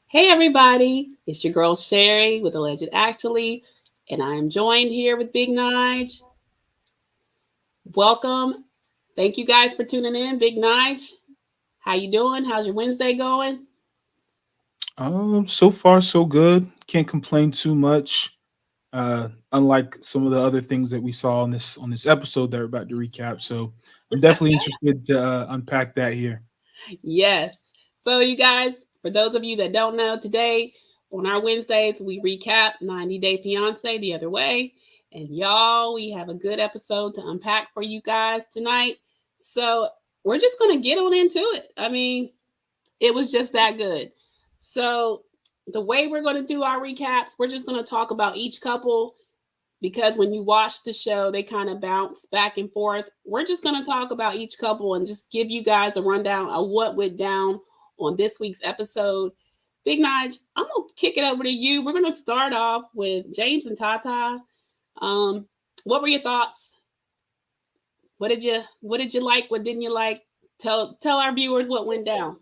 Hey everybody, it's your girl Sherry with Alleged Actually, and I am joined here with Big Nige. Welcome. Thank you guys for tuning in. Big Nige, how you doing? How's your Wednesday going? So far so good. Can't complain too much. Unlike some of the other things that we saw on this episode that we're about to recap. So I'm definitely interested to unpack that here. Yes. So you guys, for those of you that don't know, today on our Wednesdays we recap 90 Day Fiance The Other Way. And y'all, we have a good episode to unpack for you guys tonight. So we're just gonna get on into it. I mean, it was just that good. So, the way we're going to do our recaps, we're just going to talk about each couple because when you watch the show, they kind of bounce back and forth. We're just going to talk about each couple and just give you guys a rundown of what went down on this week's episode. Big Nige, I'm going to kick it over to you. We're going to start off with James and Tata. Um, what were your thoughts? What did you like? What didn't you like? Tell our viewers what went down.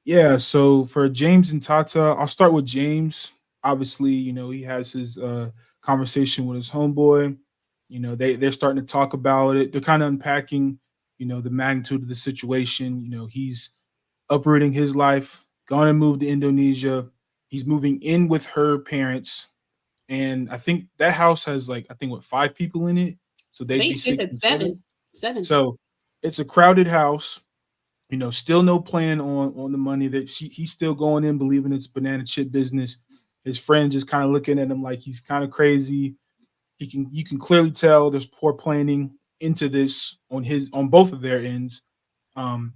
Yeah, so for James and Tata, I'll start with James. Obviously, he has his conversation with his homeboy. They're starting to talk about it. They're kind of unpacking, the magnitude of the situation. He's uprooting his life, going to move to Indonesia. He's moving in with her parents, and I think that house has like I think what 5 people in it, so I they'd be think they six said and seven. seven. Seven. So it's a crowded house. Still no plan on the money that he's still going in believing it's banana chip business. His friends just kind of looking at him like he's kind of crazy. You can clearly tell there's poor planning into this on both of their ends. Um,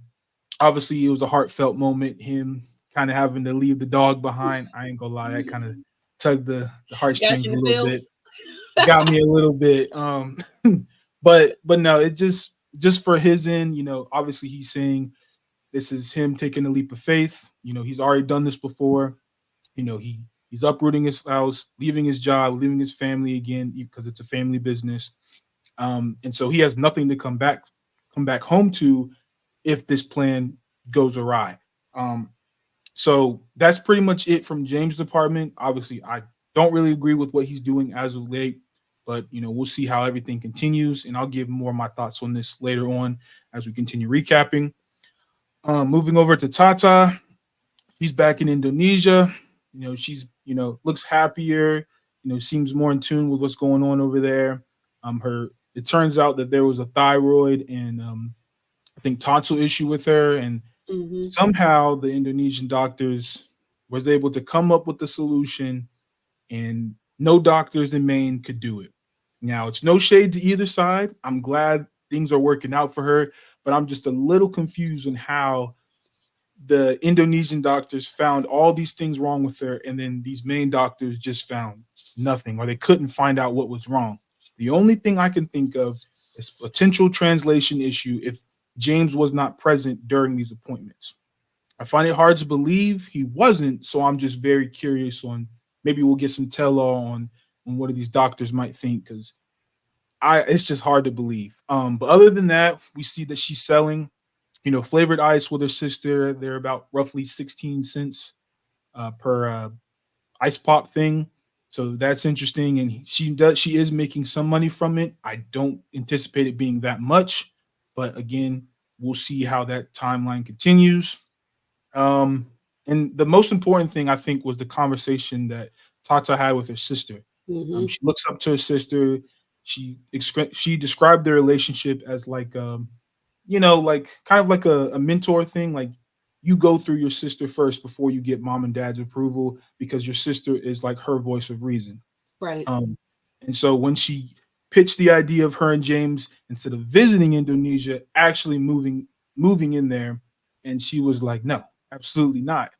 Obviously it was a heartfelt moment. Him kind of having to leave the dog behind. I ain't gonna lie, that kind of tugged the Got you heartstrings in a the little bit. feels. Got me a little bit. But no, it just for his end. Obviously he's saying this is him taking a leap of faith. He's already done this before. He's uprooting his house, leaving his job, leaving his family again because it's a family business. And so he has nothing to come back home to if this plan goes awry. Um, so that's pretty much it from James' department. Obviously, I don't really agree with what he's doing as of late, but we'll see how everything continues, and I'll give more of my thoughts on this later on as we continue recapping. Moving over to Tata, she's back in Indonesia. She's looks happier. Seems more in tune with what's going on over there. Her It turns out that there was a thyroid and I think tonsil issue with her, and Hmm. somehow the Indonesian doctors was able to come up with the solution, and no doctors in Maine could do it. Now it's no shade to either side. I'm glad things are working out for her, but I'm just a little confused on how the Indonesian doctors found all these things wrong with her, and then these main doctors just found nothing, or they couldn't find out what was wrong. The only thing I can think of is potential translation issue if James was not present during these appointments. I find it hard to believe he wasn't, so I'm just very curious on maybe we'll get some tell all on what these doctors might think because I it's just hard to believe. But other than that, we see that she's selling flavored ice with her sister. They're about roughly 16 cents per ice pop thing. So that's interesting. And she is making some money from it. I don't anticipate it being that much. But again, we'll see how that timeline continues. Um, and the most important thing I think was the conversation that Tata had with her sister. Hmm. She looks up to her sister. She described their relationship as like like kind of like a mentor thing. Like you go through your sister first before you get mom and dad's approval because your sister is like her voice of reason. Right. Um, and so when she pitched the idea of her and James instead of visiting Indonesia, actually moving in there, and she was like, "No, absolutely not.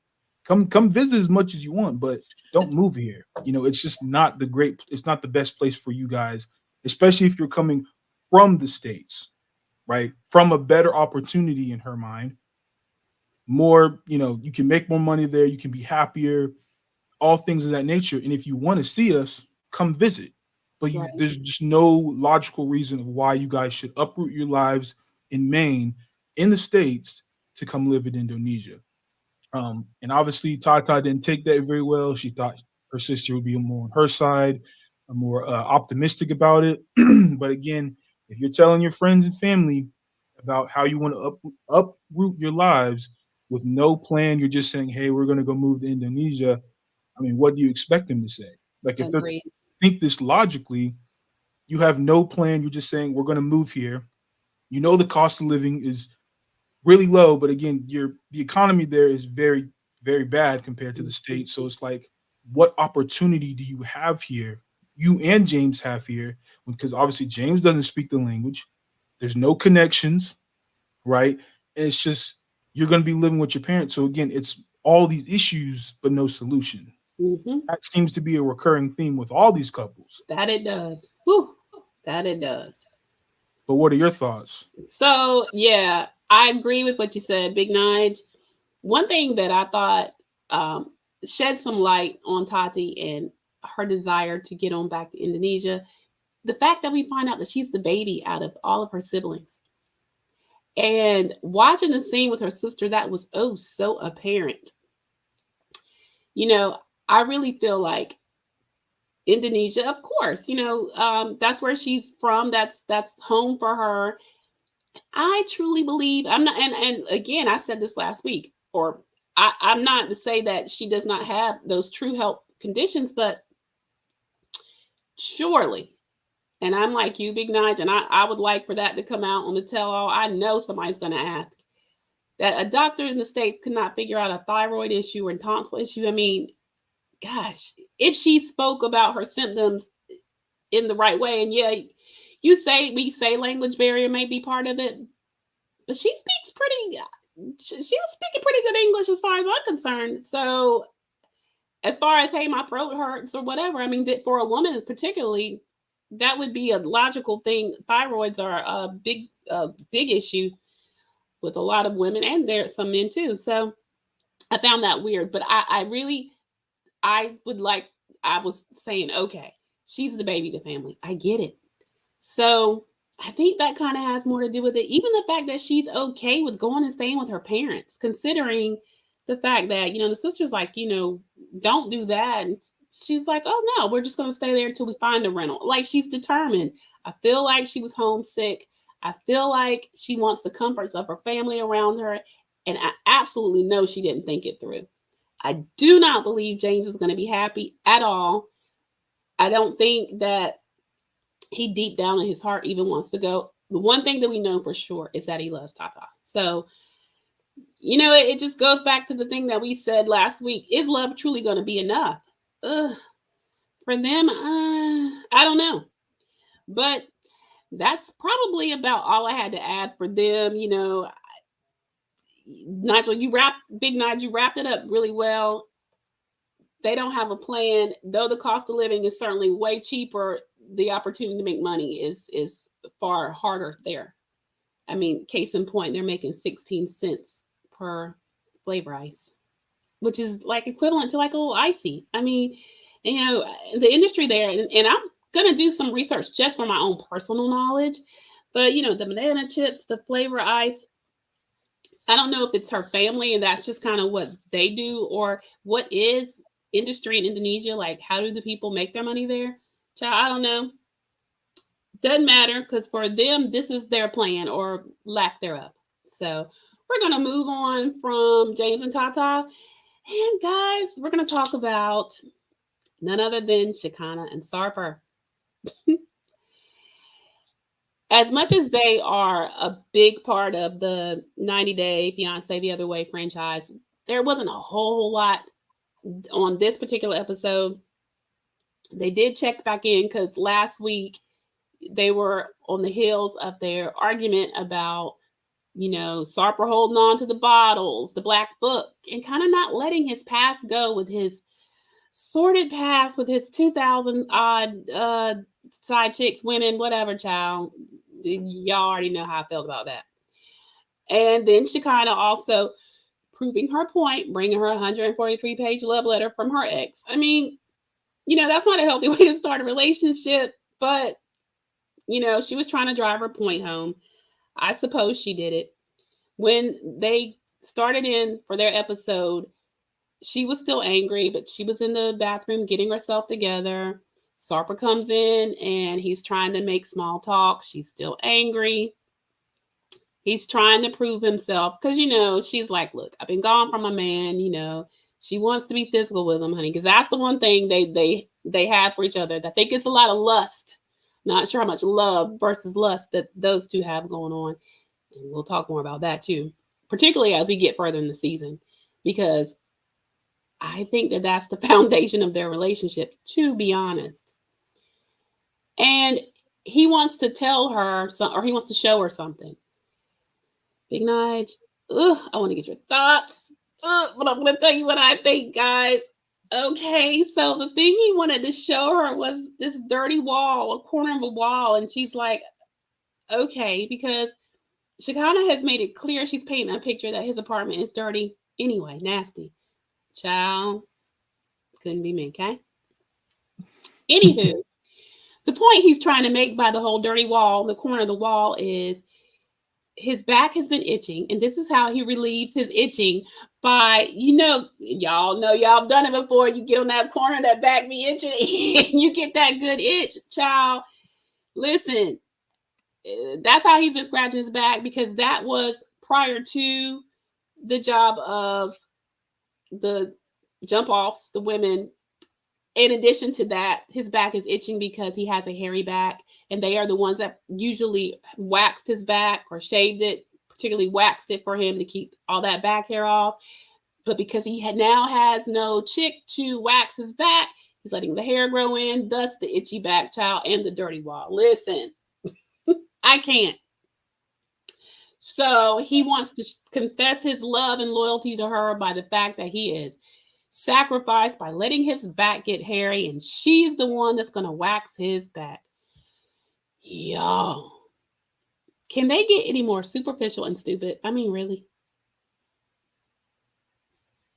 Come visit as much as you want, but don't move here. It's just not the great. It's not the best place for you guys, especially if you're coming from the states, right? From a better opportunity in her mind. More, you can make more money there. You can be happier, all things of that nature. And if you want to see us, come visit. But Right. there's just no logical reason of why you guys should uproot your lives in Maine, in the States, to come live in Indonesia. And obviously, Tata didn't take that very well. She thought her sister would be more on her side, more optimistic about it. But again, if you're telling your friends and family about how you want to uproot your lives with no plan, you're just saying, "Hey, we're going to go move to Indonesia." I mean, what do you expect them to say? Like, if they Agreed. think this logically, you have no plan. You're just saying, "We're going to move here." You know the cost of living is really low, but again, the economy there is very, very bad compared to the states. So it's like, what opportunity do you have here? You and James have here, because obviously James doesn't speak the language. There's no connections, right? And it's just you're going to be living with your parents. So again, it's all these issues, but no solution. Mm-hmm. That seems to be a recurring theme with all these couples. That it does. Whew. That it does. But what are your thoughts? So yeah, I agree with what you said, Big Nige. One thing that I thought um, shed some light on Tati and her desire to get on back to Indonesia, the fact that we find out that she's the baby out of all of her siblings. And watching the scene with her sister, that was oh so apparent. You know, I really feel like Indonesia, of course, that's where she's from. That's home for her. I truly believe I'm not, and again, I said this last week, or I'm not to say that she does not have those true health conditions, but surely, and I'm like you, Big Nige, and I would like for that to come out on the tell all. I know somebody's going to ask that a doctor in the States could not figure out a thyroid issue or tonsil issue. I mean, gosh, if she spoke about her symptoms in the right way, and yeah, we say language barrier may be part of it, but she speaks pretty. She was speaking pretty good English as far as I'm concerned. So, as far as hey, my throat hurts or whatever, I mean, for a woman particularly, that would be a logical thing. Thyroids are a big issue with a lot of women, and there some men too. So, I found that weird, but I really, I would like. I was saying, okay, she's the baby of the family. I get it. So I think that kind of has more to do with it. Even the fact that she's okay with going and staying with her parents, considering the fact that, the sister's like, don't do that. And she's like, oh no, we're just going to stay there until we find a rental. Like she's determined. I feel like she was homesick. I feel like she wants the comforts of her family around her. And I absolutely know she didn't think it through. I do not believe James is going to be happy at all. I don't think that he deep down in his heart even wants to go. The one thing that we know for sure is that he loves Tata. So, it just goes back to the thing that we said last week. Is love truly going to be enough? Ugh, for them, I don't know. But that's probably about all I had to add for them. Nigel, Big Nigel, you wrapped it up really well. They don't have a plan, though the cost of living is certainly way cheaper. The opportunity to make money is far harder there. I mean, case in point, they're making 16 cents per flavor ice, which is like equivalent to like a little icy. I mean, the industry there, and I'm gonna do some research just for my own personal knowledge, but the banana chips, the flavor ice, I don't know if it's her family and that's just kind of what they do, or what is industry in Indonesia. Like, how do the people make their money there? Child, I don't know. Doesn't matter, because for them, this is their plan or lack thereof. So we're going to move on from James and Tata. And guys, we're going to talk about none other than Shaeeda and Sarper. As much as they are a big part of the 90-Day Fiance The Other Way franchise, there wasn't a whole lot on this particular episode. They did check back in because last week they were on the heels of their argument about, Sarper holding on to the bottles, the black book, and kind of not letting his past go with his sordid past with his 2,000 odd side chicks, women, whatever, child. Y'all already know how I felt about that. And then she kind of also proving her point, bringing her 143-page love letter from her ex. I mean, that's not a healthy way to start a relationship, but, she was trying to drive her point home. I suppose she did it. When they started in for their episode. She was still angry, but she was in the bathroom getting herself together. Sarper comes in and he's trying to make small talk. She's still angry. He's trying to prove himself because, she's like, look, I've been gone from a man, She wants to be physical with him, honey, because that's the one thing they have for each other. I think it's a lot of lust. Not sure how much love versus lust that those two have going on. And we'll talk more about that too, particularly as we get further in the season, because I think that that's the foundation of their relationship, to be honest. And he wants to tell her, or he wants to show her something. Big Nige, I want to get your thoughts. But I'm going to tell you what I think, guys. Okay, so the thing he wanted to show her was this dirty wall, a corner of a wall. And she's like, okay, because Shekinah has made it clear she's painting a picture that his apartment is dirty anyway, nasty. Child, couldn't be me, okay? Anywho, the point he's trying to make by the whole dirty wall, the corner of the wall, is his back has been itching, and this is how he relieves his itching by, y'all know y'all done it before. You get on that corner, that back be itching, and you get that good itch, child. Listen, that's how he's been scratching his back, because that was prior to the job of the jump offs, the women. In addition to that, his back is itching because he has a hairy back, and they are the ones that usually waxed his back or shaved it, particularly waxed it for him to keep all that back hair off. But because he now has no chick to wax his back, he's letting the hair grow in, thus the itchy back, child, and the dirty wall. Listen, I can't. So he wants to confess his love and loyalty to her by the fact that he is sacrificed by letting his back get hairy, and she's the one that's going to wax his back. Yo, can they get any more superficial and stupid? I mean, really?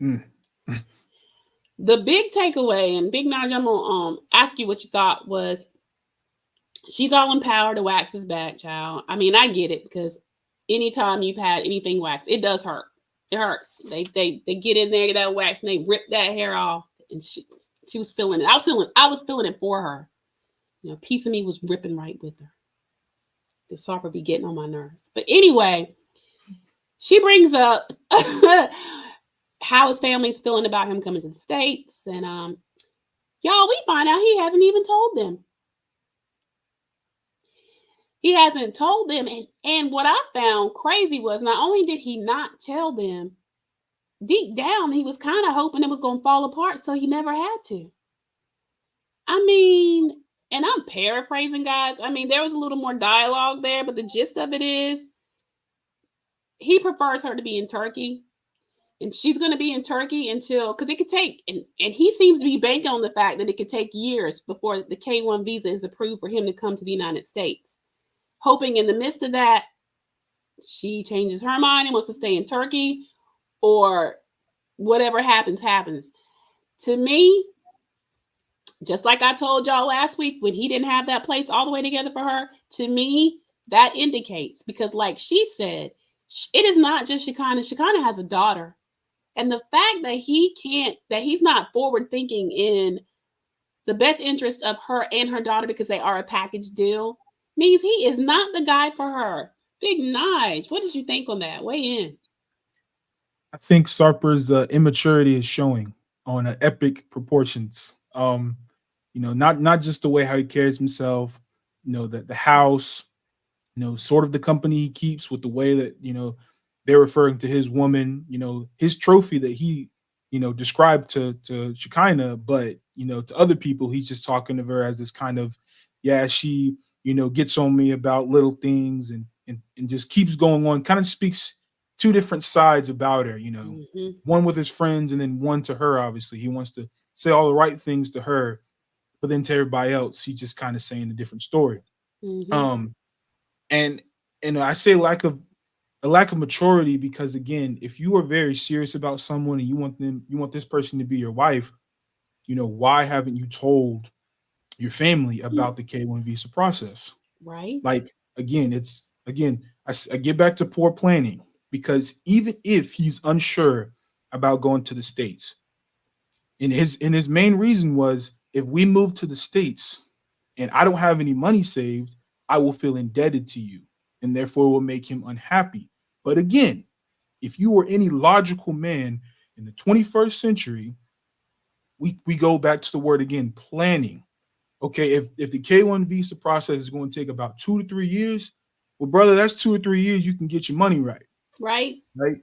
The big takeaway, and Big Nige, I'm going to ask you what you thought, was she's all empowered to wax his back, child. I mean, I get it, because anytime you've had anything waxed, it does hurt. It hurts. They get in there, that wax, and they rip that hair off. And she was feeling it. I was feeling it for her. A piece of me was ripping right with her. The Sarper be getting on my nerves. But anyway, she brings up how his family's feeling about him coming to the States. And y'all, we find out he hasn't even told them. He hasn't told them. And what I found crazy was, not only did he not tell them, deep down, he was kind of hoping it was going to fall apart, so he never had to. I mean, and I'm paraphrasing, guys. I mean, there was a little more dialogue there, but the gist of it is he prefers her to be in Turkey. And she's going to be in Turkey until, because it could take, and he seems to be banking on the fact that it could take years before the K-1 visa is approved for him to come to the United States. Hoping in the midst of that, she changes her mind and wants to stay in Turkey, or whatever happens. To me, just like I told y'all last week when he didn't have that place all the way together for her, to me, that indicates, because like she said, it is not just Shekinah. Shekinah has a daughter. And the fact that he's not forward thinking in the best interest of her and her daughter, because they are a package deal, means he is not the guy for her. Big Nige, what did you think on that? Weigh in. I think Sarper's immaturity is showing on epic proportions. Not just the way how he carries himself, the house, sort of the company he keeps, with the way that, they're referring to his woman, his trophy that he, described to Shekinah, but, to other people, he's just talking to her as this kind of, yeah, she, gets on me about little things, and just keeps going on, kind of speaks two different sides about her, one with his friends and then one to her. Obviously, he wants to say all the right things to her, but then to everybody else, he's just kind of saying a different story. Mm-hmm. And I say a lack of maturity, because again, if you are very serious about someone and you want this person to be your wife, why haven't you told your family about the K-1 visa process? Right. Like, again, I get back to poor planning. because even if he's unsure about going to the States, and his main reason was, if we move to the States and I don't have any money saved, I will feel indebted to you and therefore will make him unhappy. But again, if you were any logical man in the 21st century, we go back to the word again, planning. Okay, if the K1 visa process is going to take about 2 to 3 years, well, brother, that's 2 or 3 years you can get your money right, Right? right?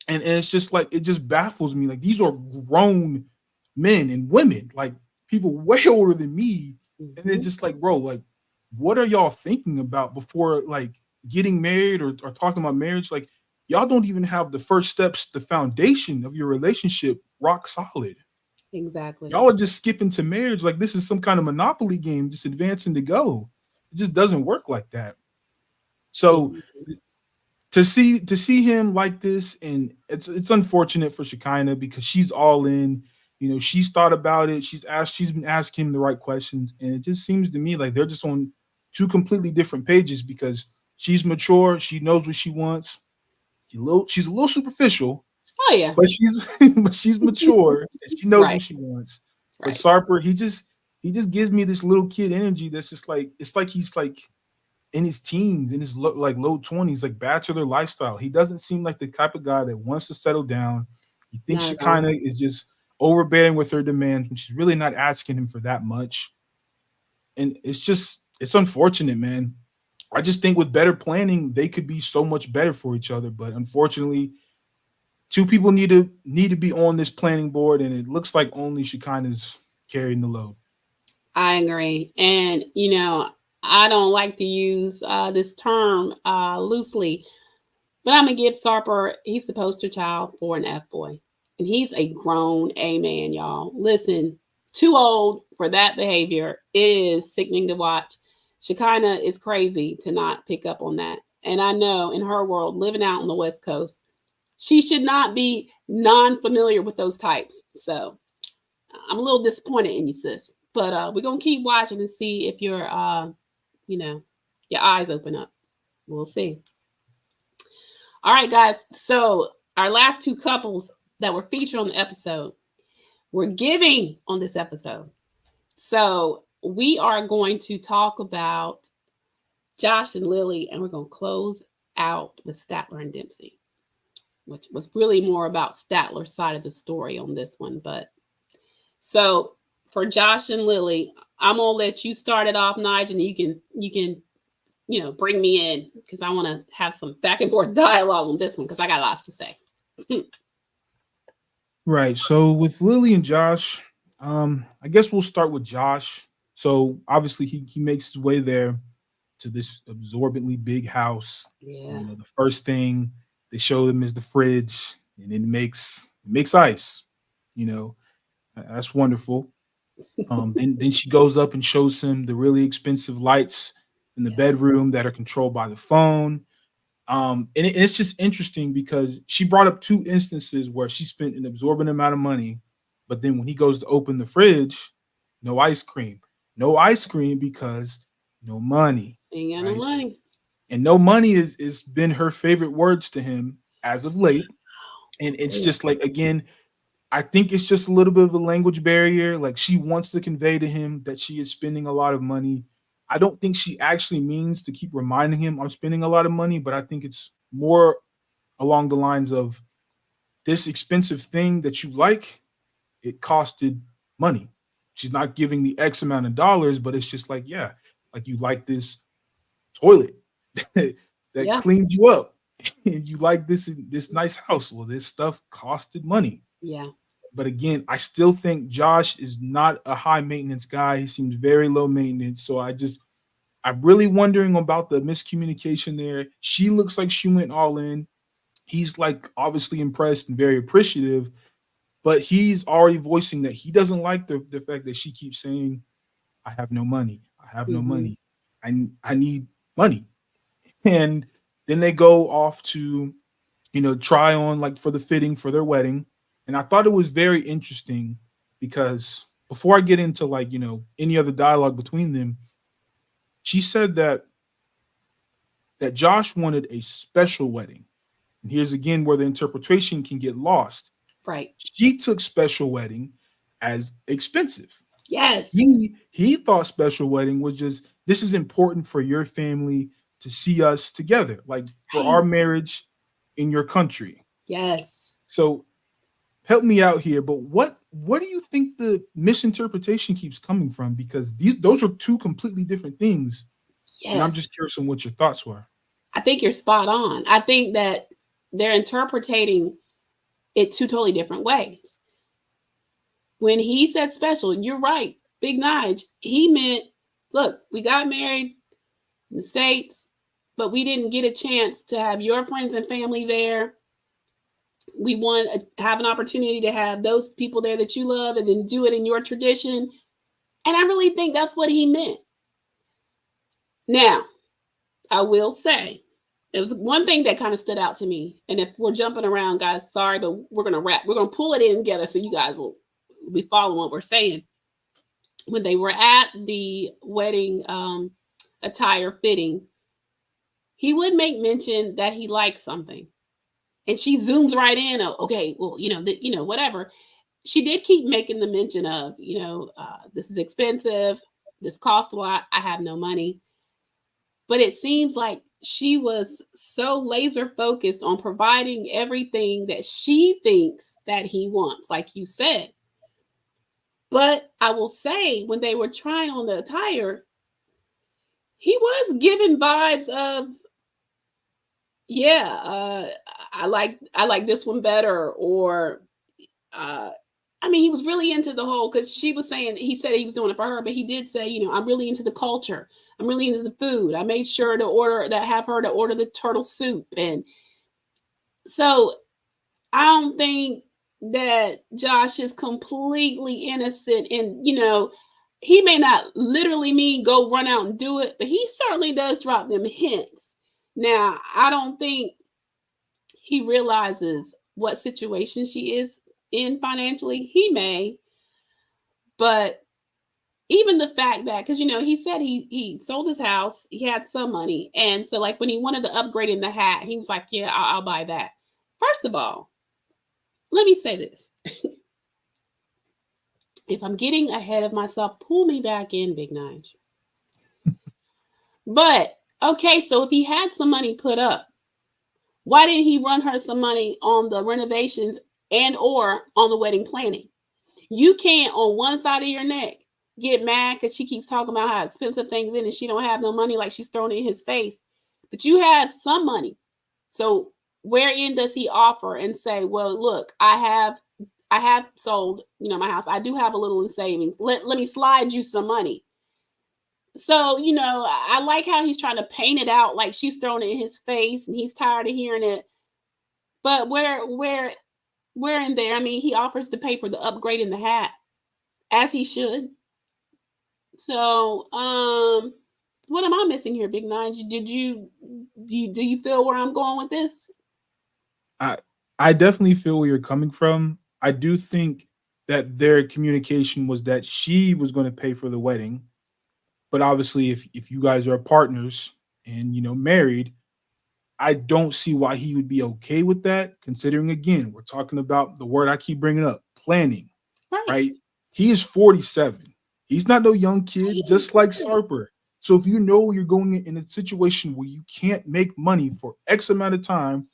And it's just like, it just baffles me. Like, these are grown men and women, like people way older than me, and it's Hmm. just like, bro, like, what are y'all thinking about before like getting married or talking about marriage? Like, y'all don't even have the first steps, the foundation of your relationship rock solid. Exactly. Y'all are just skipping to marriage like this is some kind of monopoly game, just advancing to go. It just doesn't work like that. So to see him like this, and it's unfortunate for Shekinah because she's all in. You know, she's thought about it. She's been asking him the right questions, and it just seems to me like they're just on two completely different pages because she's mature. She knows what she wants. She's a little superficial, Oh yeah. but she's but she's mature and she knows Right. what she wants. But Right. Sarper, he just gives me this little kid energy that's just like, it's like he's like in his teens, in his like low 20s, like bachelor lifestyle. He doesn't seem like the type of guy that wants to settle down. He thinks Not she at all. kind of is just overbearing with her demands, but she's really not asking him for that much. And it's unfortunate, man. I just think with better planning, they could be so much better for each other. But unfortunately, two people need to be on this planning board, and it looks like only Shekinah's carrying the load. I agree. And, I don't like to use this term loosely, but I'm going to give Sarper, he's the poster child for an F boy. And he's a grown A man, y'all. Listen, too old for that behavior is sickening to watch. Shekinah is crazy to not pick up on that. And I know in her world, living out on the West Coast, she should not be non familiar with those types. So I'm a little disappointed in you, sis. But we're gonna keep watching and see if you know, your eyes open up. We'll see. All right, guys. So our last two couples that were featured on the episode were giving on this episode. So we are going to talk about Josh and Lily, and we're gonna close out with Statler and Dempsey, which was really more about Statler's side of the story on this one. But so for Josh and Lily, I'm gonna let you start it off, Nige, and you can bring me in because I want to have some back and forth dialogue on this one because I got lots to say. Right. So with Lily and Josh, I guess we'll start with Josh. So obviously he makes his way there to this absorbently big house. Yeah. The first thing they show them is the fridge, and it makes ice. You know, that's wonderful. Then she goes up and shows him the really expensive lights in the Yes. bedroom that are controlled by the phone. And it's just interesting because she brought up two instances where she spent an absorbent amount of money, but then when he goes to open the fridge, no ice cream, no ice cream because no money, She ain't got no right? money. And no money is been her favorite words to him as of late. And it's Yeah. just like, again, I think it's just a little bit of a language barrier. Like, she wants to convey to him that she is spending a lot of money. I don't think she actually means to keep reminding him I'm spending a lot of money, but I think it's more along the lines of, this expensive thing that you like, it costed money. She's not giving the X amount of dollars, but it's just like, yeah, like, you like this toilet that Yeah. cleans you up, and you like this nice house. Well, this stuff costed money. Yeah. But again, I still think Josh is not a high maintenance guy. He seems very low maintenance. So I'm really wondering about the miscommunication there. She looks like she went all in. He's like obviously impressed and very appreciative, but he's already voicing that he doesn't like the fact that she keeps saying, I have no money. I have no Hmm. money. I need money. And then they go off to, try on, like, for the fitting for their wedding. And I thought it was very interesting because before I get into, like, any other dialogue between them, she said that Josh wanted a special wedding. And here's again where the interpretation can get lost. Right. She took special wedding as expensive. Yes. He thought special wedding was just, this is important for your family to see us together, like for Right. our marriage in your country. Yes. So help me out here, but what do you think the misinterpretation keeps coming from? Because those are two completely different things, and I'm just Yes. curious on what your thoughts were. I think you're spot on. I think that they're interpreting it two totally different ways. When he said special, you're right, Big Nige, he meant, look, we got married in the States, but we didn't get a chance to have your friends and family there. We want to have an opportunity to have those people there that you love and then do it in your tradition. And I really think that's what he meant. Now, I will say, it was one thing that kind of stood out to me. And if we're jumping around, guys, sorry, but we're going to wrap. We're going to pull it in together so you guys will be following what we're saying. When they were at the wedding attire fitting, he would make mention that he liked something. And she zooms right in. Oh, okay, well, whatever. She did keep making the mention of, this is expensive. This costs a lot. I have no money. But it seems like she was so laser focused on providing everything that she thinks that he wants, like you said. But I will say, when they were trying on the attire, he was giving vibes of, yeah, I like this one better, or uh, I mean, he was really into the whole, because she was saying, he said he was doing it for her, but he did say, I'm really into the culture. I'm really into the food. I made sure to have her to order the turtle soup. And so I don't think that Josh is completely innocent. And, he may not literally mean go run out and do it, but he certainly does drop them hints. Now, I don't think he realizes what situation she is in financially. He may, but even the fact that, because he said he sold his house, he had some money, and so like when he wanted to upgrade in the hat, he was like, yeah, I'll buy that. First of all, let me say this. If I'm getting ahead of myself, pull me back in, Big Nige. But okay, so if he had some money put up, why didn't he run her some money on the renovations and or on the wedding planning? You can't on one side of your neck get mad because she keeps talking about how expensive things is and she don't have no money, like she's throwing it in his face. But you have some money. So wherein does he offer and say, well, look, I have sold, my house. I do have a little in savings. Let me slide you some money. So, I like how he's trying to paint it out like she's throwing it in his face and he's tired of hearing it. But where in there, I mean, he offers to pay for the upgrade in the hat, as he should. So, what am I missing here, Big Nine? Do you feel where I'm going with this? I I definitely feel where you're coming from. I do think that their communication was that she was going to pay for the wedding, but obviously, if you guys are partners and married, I don't see why he would be okay with that. Considering again, we're talking about the word I keep bringing up, planning, Right. right? He is 47. He's not no young kid, He just like is. Sarper. So if you know you're going in a situation where you can't make money for X amount of time,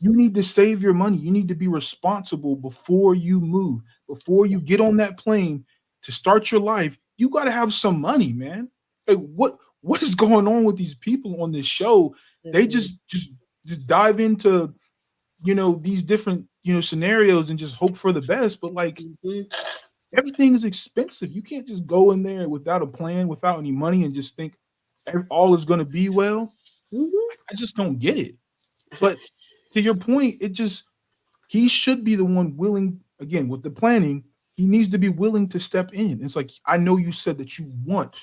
you Yes. need to save your money. You need to be responsible before you move, before you get on that plane to start your life. You got to have some money, man. Like what is going on with these people on this show? They Listen. just dive into these different scenarios and just hope for the best. But like Mhm. everything is expensive. You can't just go in there without a plan, without any money, and just think all is going to be well. Mhm. I just don't get it. But to your point, it just he should be the one willing again with the planning. He needs to be willing to step in. It's like I know you said that you want to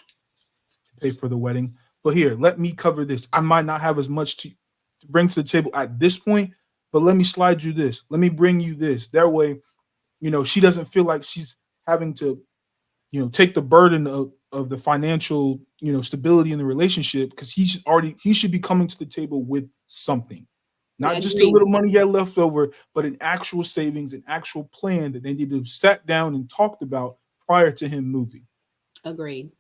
pay for the wedding, but here, let me cover this. I might not have as much to bring to the table at this point, but let me slide you this. Let me bring you this. That way, she doesn't feel like she's having to, take the burden of the financial, stability in the relationship because he should be coming to the table with something. Not just a Agreed. little money he had left over, but an actual savings, an actual plan that they need to have sat down and talked about prior to him moving. Agreed.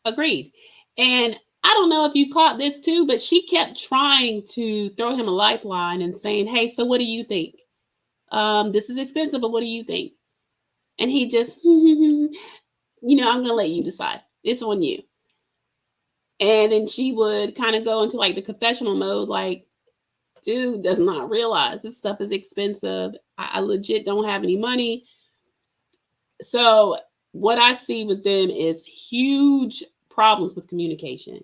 Agreed. And I don't know if you caught this too, but she kept trying to throw him a lifeline and saying, "Hey, so what do you think? This is expensive, but what do you think?" And he just, I'm gonna let you decide. It's on you. And then she would kind of go into like the confessional mode, like, dude does not realize this stuff is expensive. I legit don't have any money. So what I see with them is huge problems with communication.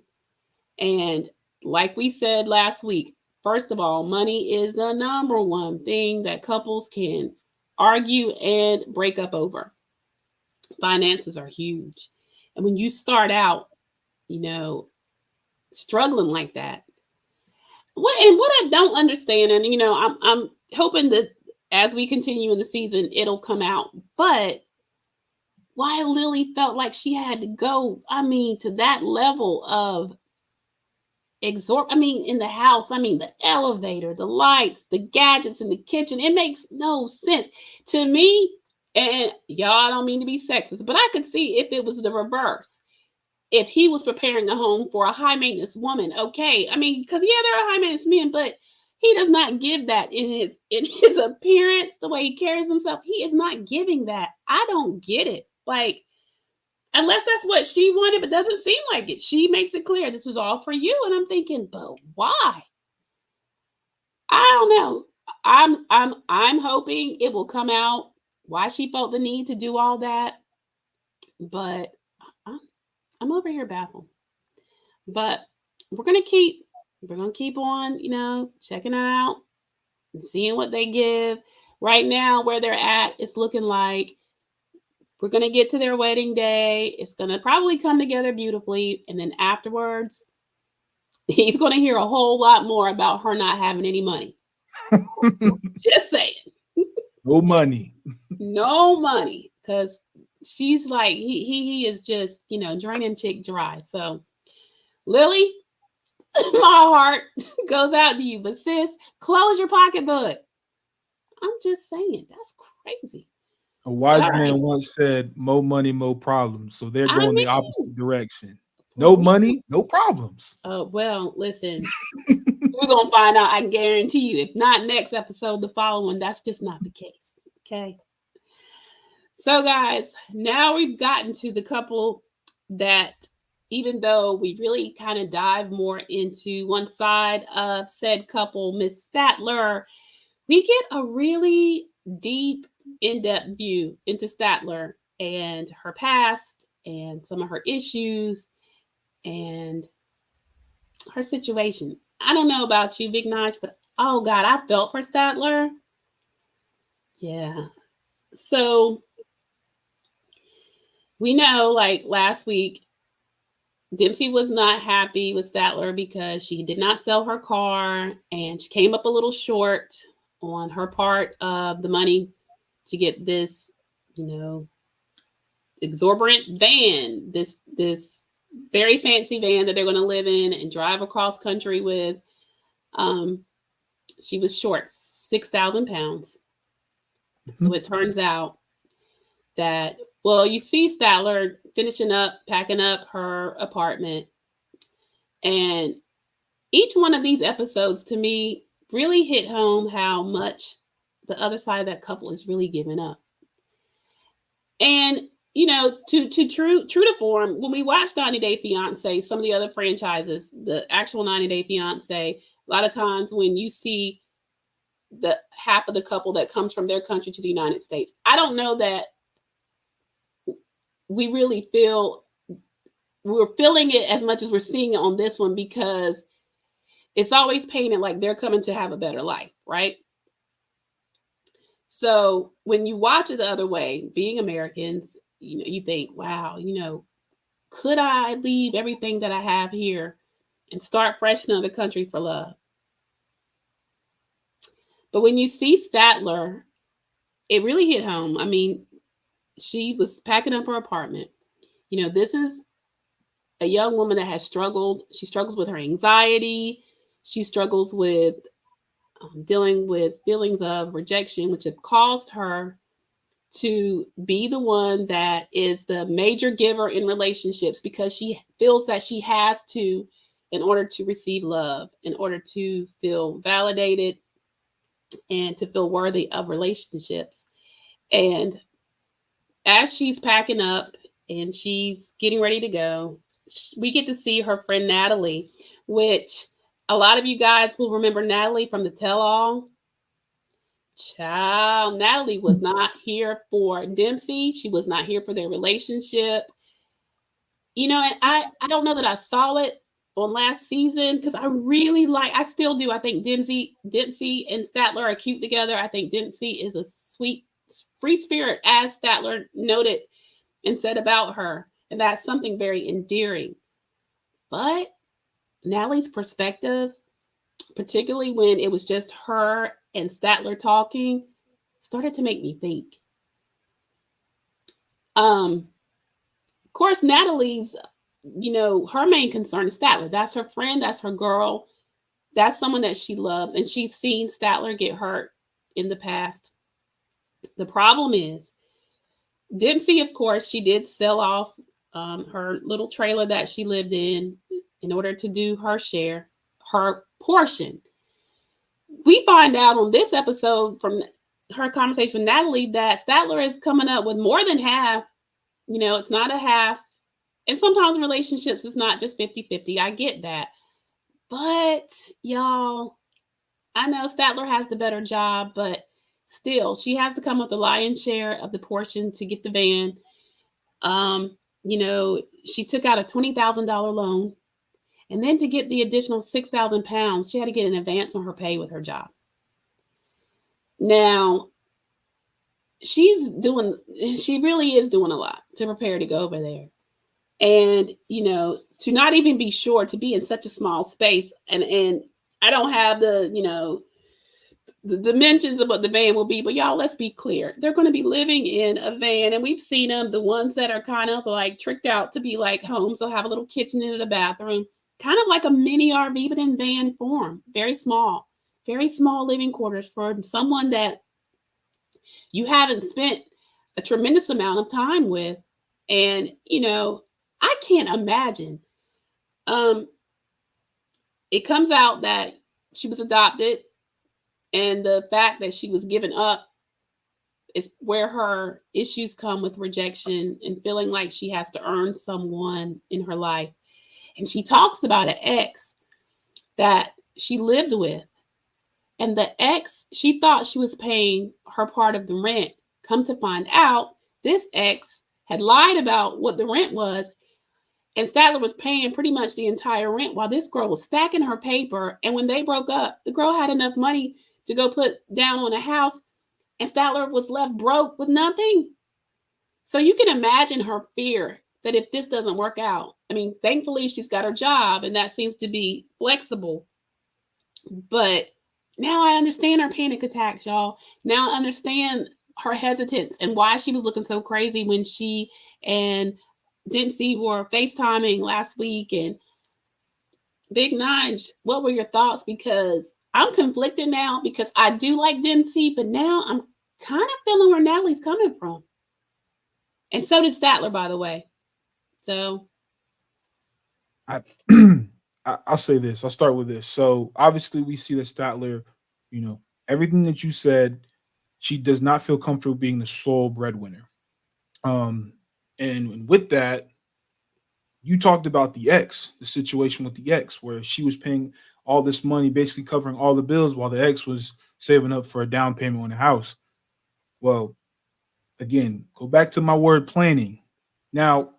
And like we said last week, first of all, money is the number one thing that couples can argue and break up over. Finances are huge. And when you start out, you know, struggling like that, what I don't understand, and I'm hoping that as we continue in the season, it'll come out. But why Lily felt like she had to go, I mean, to that level of in the house, the elevator, the lights, the gadgets in the kitchen, it makes no sense to me. And y'all, I don't mean to be sexist, but I could see if it was the reverse. If he was preparing a home for a high maintenance woman, okay. Because yeah, there are high maintenance men, but he does not give that in his appearance, the way he carries himself. He is not giving that. I don't get it. Like, unless that's what she wanted, but doesn't seem like it. She makes it clear this is all for you, and I'm thinking, but why? I don't know. I'm hoping it will come out why she felt the need to do all that, but I'm, I'm over here baffled. But we're gonna keep we're gonna keep on, checking it out and seeing what they give. Right now, where they're at, it's looking like we're gonna get to their wedding day. It's gonna probably come together beautifully, and then afterwards, he's gonna hear a whole lot more about her not having any money. Just saying, No money. no money, because she's like he is just draining chick dry. So Lily, my heart goes out to you, but sis, close your pocketbook. I'm just saying, that's crazy. A All wise right, man once said, "More money, more problems." So they're I going the mean, opposite direction. for No real. money, no problems. Well, listen, we're gonna find out. I guarantee you. If not next episode, the following. That's just not the case. Okay. So, guys, now we've gotten to the couple that, even though we really kind of dive more into one side of said couple, Miss Statler, we get a really deep, in depth view into Statler and her past and some of her issues and her situation. I don't know about you, Big Nige, but oh God, I felt for Statler. Yeah. So we know, like last week, Dempsey was not happy with Statler because she did not sell her car and she came up a little short on her part of the money to get this, you know, exorbitant van, this very fancy van that they're going to live in and drive across country with. Um, she was short 6,000 pounds. So it turns out that, well, you see Statler finishing up, packing up her apartment. And each one of these episodes to me really hit home how much the other side of that couple is really giving up. And to true to form, when we watch 90 Day Fiance, some of the other franchises, the actual 90 Day Fiance, a lot of times when you see the half of the couple that comes from their country to the United States, I don't know that we really we're feeling it as much as we're seeing it on this one, because it's always painted like they're coming to have a better life, right? So when you watch it the other way, being Americans, you think, wow, could I leave everything that I have here and start fresh in another country for love? But when you see Statler, it really hit home. I mean, she was packing up her apartment. This is a young woman that has struggled. She struggles with her anxiety. She struggles with dealing with feelings of rejection, which have caused her to be the one that is the major giver in relationships because she feels that she has to in order to receive love, in order to feel validated and to feel worthy of relationships. And as she's packing up and she's getting ready to go, we get to see her friend Natalie, which a lot of you guys will remember Natalie from the tell all. Child, Natalie was not here for Dempsey. She was not here for their relationship. And I don't know that I saw it on last season because I still do. I think Dempsey and Statler are cute together. I think Dempsey is a sweet free spirit, as Statler noted and said about her. And that's something very endearing. But Natalie's perspective, particularly when it was just her and Statler talking, started to make me think. Of course, Natalie's, her main concern is Statler. That's her friend, that's her girl, that's someone that she loves, and she's seen Statler get hurt in the past. The problem is, Dempsey, of course, she did sell off her little trailer that she lived in order to do her share, her portion. We find out on this episode from her conversation with Natalie that Statler is coming up with more than half. It's not a half. And sometimes relationships is not just 50-50. I get that. But y'all, I know Statler has the better job, but still, she has to come with the lion's share of the portion to get the van. She took out a $20,000 loan. And then to get the additional 6,000 pounds, she had to get an advance on her pay with her job. Now, she really is doing a lot to prepare to go over there. And, to not even be sure to be in such a small space. And I don't have the dimensions of what the van will be, but y'all, let's be clear. They're going to be living in a van, and we've seen them, the ones that are kind of like tricked out to be like homes. They'll have a little kitchen and a bathroom, kind of like a mini RV, but in van form. Very small living quarters for someone that you haven't spent a tremendous amount of time with. And, I can't imagine. It comes out that she was adopted, and the fact that she was given up is where her issues come with rejection and feeling like she has to earn someone in her life. And she talks about an ex that she lived with. And the ex, she thought she was paying her part of the rent. Come to find out, this ex had lied about what the rent was. And Statler was paying pretty much the entire rent while this girl was stacking her paper. And when they broke up, the girl had enough money to go put down on a house. And Statler was left broke with nothing. So you can imagine her fear that if this doesn't work out, I mean, thankfully she's got her job and that seems to be flexible. But now I understand her panic attacks, y'all. Now I understand her hesitance and why she was looking so crazy when she and Dempsey were FaceTiming last week. And Big Nige, what were your thoughts? Because I'm conflicted now because I do like Dempsey, but now I'm kind of feeling where Natalie's coming from. And so did Statler, by the way. So I I'll say this. I'll start with this. So obviously we see that Statler, you know, everything that you said, she does not feel comfortable being the sole breadwinner. Um, and with that, you talked about the situation with the ex, where she was paying all this money, basically covering all the bills, while the ex was saving up for a down payment on the house. Well, again, go back to my word planning. Now,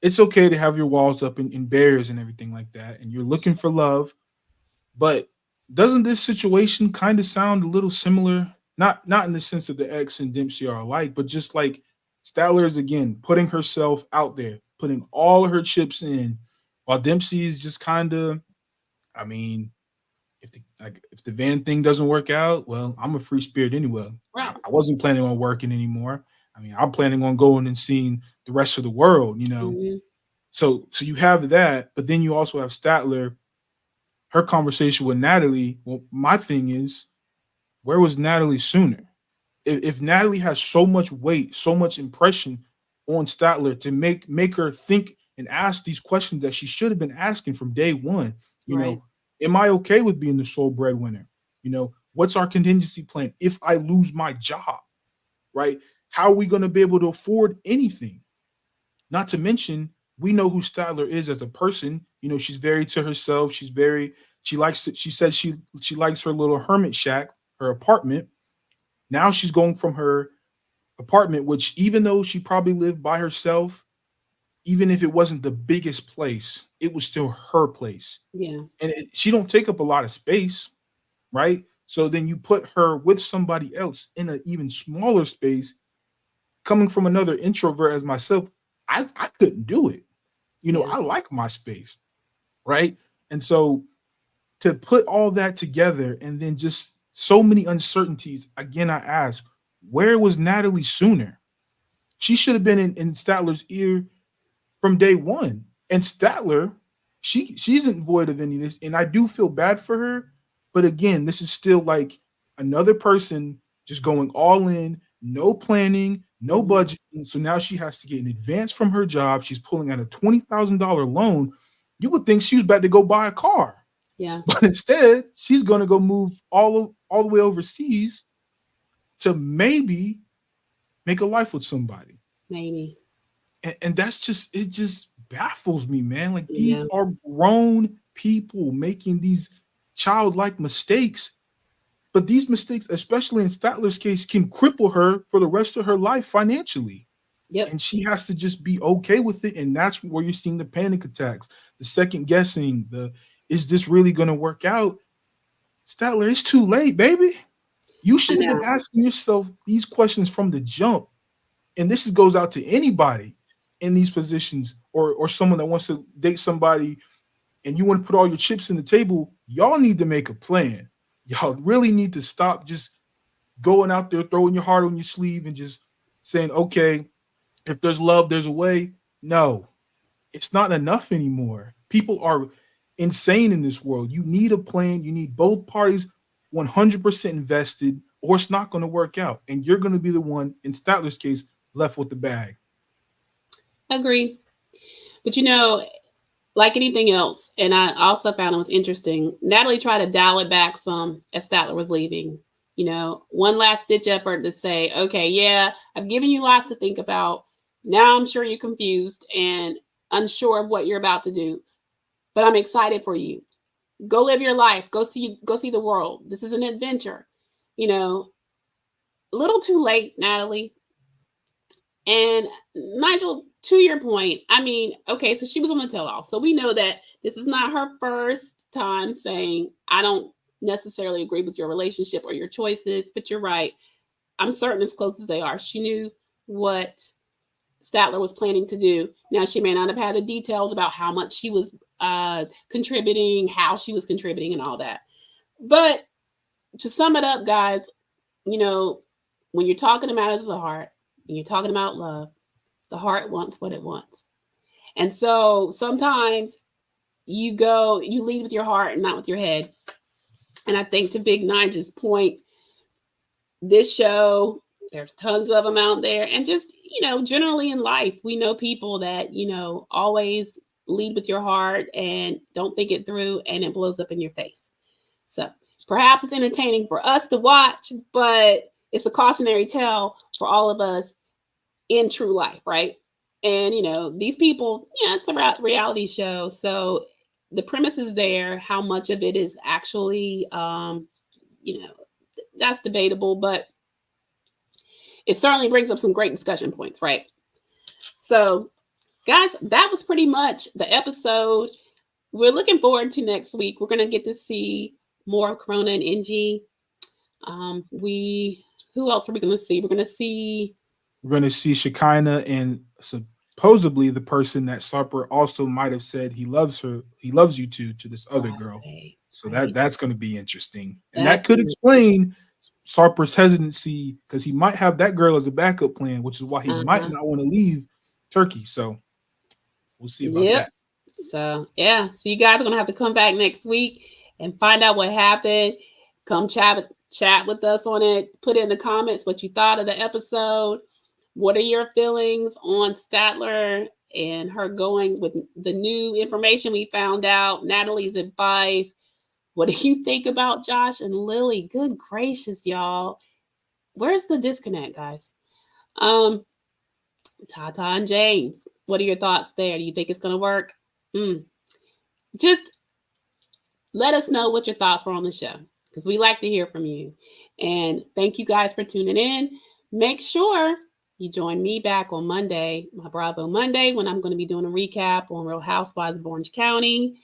it's okay to have your walls up and barriers and everything like that, and you're looking for love, but doesn't this situation kind of sound a little similar? Not in the sense that the ex and Dempsey are alike, but just like Statler is again putting herself out there, putting all of her chips in, while Dempsey is just kind of, I mean, if the van thing doesn't work out, well, I'm a free spirit anyway. right. I wasn't planning on working anymore. I mean, I'm planning on going and seeing the rest of the world, you know. Mm-hmm. So you have that, but then you also have Statler, her conversation with Natalie. Well, my thing is, Where was Natalie sooner? If Natalie has so much weight, so much impression on Statler to make her think and ask these questions that she should have been asking from day one, you Right. know, am I okay with being the sole breadwinner? You know, what's our contingency plan if I lose my job? Right? How are we going to be able to afford anything? Not to mention, we know who Statler is as a person. You know, she's very to herself. She likes it. She said she likes her little hermit shack, her apartment. Now she's going from her apartment, which even though she probably lived by herself, even if it wasn't the biggest place, it was still her place. Yeah. And she don't take up a lot of space, right? So then you put her with somebody else in an even smaller space. Coming from another introvert as myself, I couldn't do it. You know, Yeah. I like my space, right? And so to put all that together and then just so many uncertainties, again, I ask, where was Natalie sooner? She should have been in Statler's ear from day one. And Statler, she isn't void of any of this, and I do feel bad for her. But again, this is still like another person just going all in, no planning, no Mhm. budget. So now she has to get an advance from her job. She's pulling out a $20,000 loan. You would think she was about to go buy a car, Yeah. but instead she's going to go move all the way overseas to maybe make a life with somebody. Maybe. And that's just it just baffles me, man. Like these Yeah. are grown people making these childlike mistakes, but these mistakes, especially in Statler's case, can cripple her for the rest of her life financially. Yep. And she has to just be okay with it. And that's where you're seeing the panic attacks, the second guessing, the is this really gonna work out? Statler, it's too late, baby. You I should have been know. asking yourself these questions from the jump. And this goes out to anybody in these positions or someone that wants to date somebody and you want to put all your chips in the table. Y'all need to make a plan. Y'all really need to stop just going out there throwing your heart on your sleeve and just saying, okay, if there's love there's a way. No, it's not enough anymore. People are insane in this world. You need a plan. You need both parties 100% invested, or it's not going to work out. And you're going to be the one, in Statler's case, left with the bag. Agree. But you know, like anything else, and I also found it was interesting. Natalie tried to dial it back some as Statler was leaving. You know, one last ditch effort to say, okay, yeah, I've given you lots to think about. Now I'm sure you're confused and unsure of what you're about to do, but I'm excited for you. Go live your life. Go see the world. This is an adventure. You know, a little too late, Natalie. And Nigel, to your point, I mean, okay, so she was on the tell all. So we know that this is not her first time saying, I don't necessarily agree with your relationship or your choices, but you're right. I'm certain as close as they are, she knew what Statler was planning to do. Now, she may not have had the details about how much she was contributing, how she was contributing, and all that. But to sum it up, guys, you know, when you're talking about matters of the heart and you're talking about love, the heart wants what it wants. And so sometimes you lead with your heart and not with your head. And I think to Big Nige's point, this show, there's tons of them out there. And just, generally in life, we know people that, always lead with your heart and don't think it through and it blows up in your face. So perhaps it's entertaining for us to watch, but it's a cautionary tale for all of us in true life, right? And these people, yeah, it's a reality show, so the premise is there. How much of it is actually, you know, that's debatable, but it certainly brings up some great discussion points, right? So, guys, that was pretty much the episode. We're looking forward to next week. We're gonna get to see more of Corona and NG. We Who else are we gonna see? We're gonna see. We're going to see Shekinah and supposedly the person that Sarper also might have said he loves you to this other girl. Right, So right. that's going to be interesting. And that That's could explain Sarper's hesitancy because he might have that girl as a backup plan, which is why he might uh-huh. not want to leave Turkey. So we'll see about Yep. that. So yeah, so you guys are gonna have to come back next week and find out what happened. Come Chat with us on it. Put in the comments what you thought of the episode. What are your feelings on Statler and her going with the new information we found out, Natalie's advice? What do you think about Josh and Lily? Good gracious, y'all. Where's the disconnect, guys? Um, Tata and James. What are your thoughts there? Do you think it's gonna work? Mm. Just let us know what your thoughts were on the show because we like to hear from you. And thank you guys for tuning in. Make sure you join me back on Monday, my Bravo Monday, when I'm going to be doing a recap on Real Housewives of Orange County.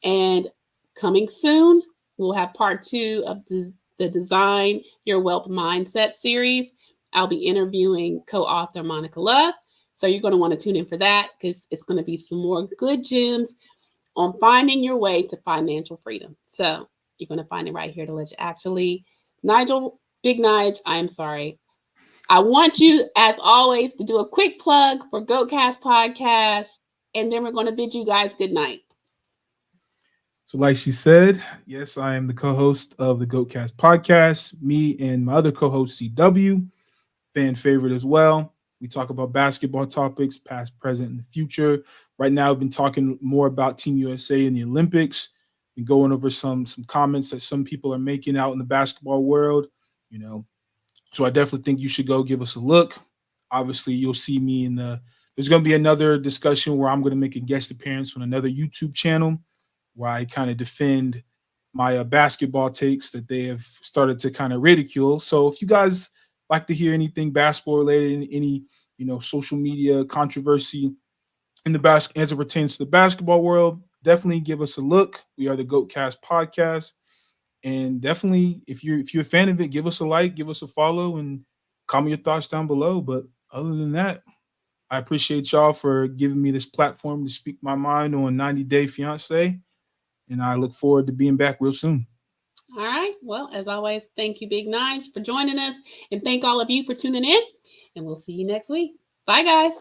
And coming soon, we'll have part 2 of the Design Your Wealth Mindset series. I'll be interviewing co-author Monica Love. So you're going to want to tune in for that because it's going to be some more good gems on finding your way to financial freedom. So you're going to find it right here to let you actually. Nigel, Big Nige, I am sorry. I want you, as always, to do a quick plug for GoatCast Podcast, and then we're going to bid you guys good night. So, like she said, yes, I am the co-host of the GoatCast podcast. Me and my other co-host CW, fan favorite as well. We talk about basketball topics, past, present, and the future. Right now, I've been talking more about Team USA and the Olympics. Been going over some comments that some people are making out in the basketball world. You know, so I definitely think you should go give us a look. Obviously, you'll see me in the. There's going to be another discussion where I'm going to make a guest appearance on another YouTube channel where I kind of defend my basketball takes that they have started to kind of ridicule. So if you guys like to hear anything basketball related, any social media controversy in the as it pertains to the basketball world, definitely give us a look. We are the GoatCast podcast, and definitely if you're a fan of it, give us a like, give us a follow, and comment your thoughts down below. But other than that, I appreciate y'all for giving me this platform to speak my mind on 90 Day Fiance, and I look forward to being back real soon. All right. Well, as always, thank you, Big Nige, for joining us. And thank all of you for tuning in. And we'll see you next week. Bye, guys.